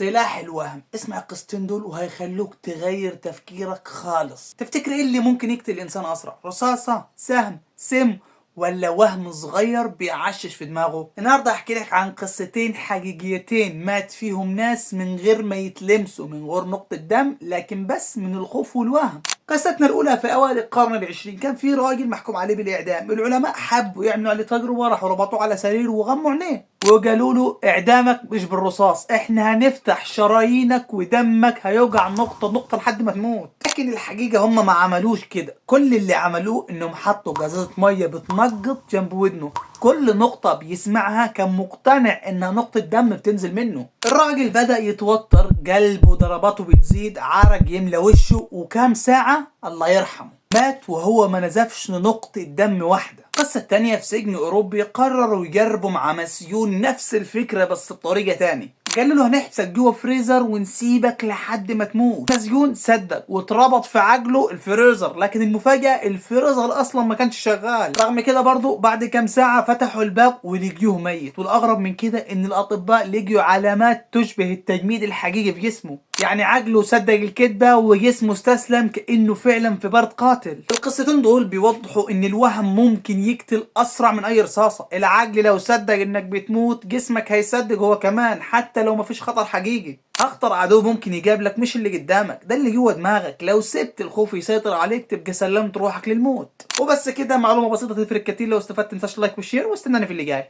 سلاح الوهم. اسمع القصتين دول وهيخلوك تغير تفكيرك خالص. تفتكر ايه اللي ممكن يقتل الانسان اسرع؟ رصاصة، سهم، سم، ولا وهم صغير بيعشش في دماغه؟ النهارده احكي لك عن قصتين حقيقيتين مات فيهم ناس من غير ما يتلمسوا، من غير نقطة دم، لكن بس من الخوف والوهم. قصتنا الأولى في أوائل القرن العشرين. كان في راجل محكوم عليه بالإعدام. العلماء حبوا يعملوا عليه تجربة، راحوا ربطوه على سرير وغموا عينيه وقالوا له إعدامك مش بالرصاص، إحنا هنفتح شرايينك ودمك هيوقع نقطة نقطة لحد ما تموت. لكن الحقيقة هم ما عملوش كده. كل اللي عملوه إنهم حطوا قزازة مية بتنقط جنب ودنه، كل نقطة بيسمعها كان مقتنع إنها نقطة دم بتنزل منه. الراجل بدأ يتوتر، قلبه ضرباته بتزيد، عرق يملى وشه، وكام ساعة الله يرحمه مات وهو ما نزفش نقطة دم واحدة. القصة التانية في سجن أوروبي قرروا يجربوا مع مسجون نفس الفكرة بس بطريقة تانية. قالوا له هنحبسك جوه فريزر ونسيبك لحد ما تموت. مسجون صدق واتربط في عجله الفريزر، لكن المفاجأة الفريزر أصلا ما كانش شغال. رغم كده برضو بعد كام ساعة فتحوا الباب ولقيوه ميت. والأغرب من كده إن الأطباء لقيوا علامات تشبه التجميد الحقيقي في جسمه، يعني عقله صدق الكذبة وجسمه استسلم كأنه فعلا في برد قاتل. القصتين دول بيوضحوا إن الوهم ممكن يقتل أسرع من أي رصاصة. العقل لو صدق إنك بتموت، جسمك هيصدق هو كمان حتى لو مفيش خطر حقيقي. أخطر عدو ممكن يقابلك مش اللي قدامك، ده اللي جوه دماغك. لو سبت الخوف يسيطر عليك تبقى سلمت روحك للموت. وبس كده، معلومة بسيطة تفرق كتير. لو استفدت متنساش لايك وشير، واستناني في اللي جاي.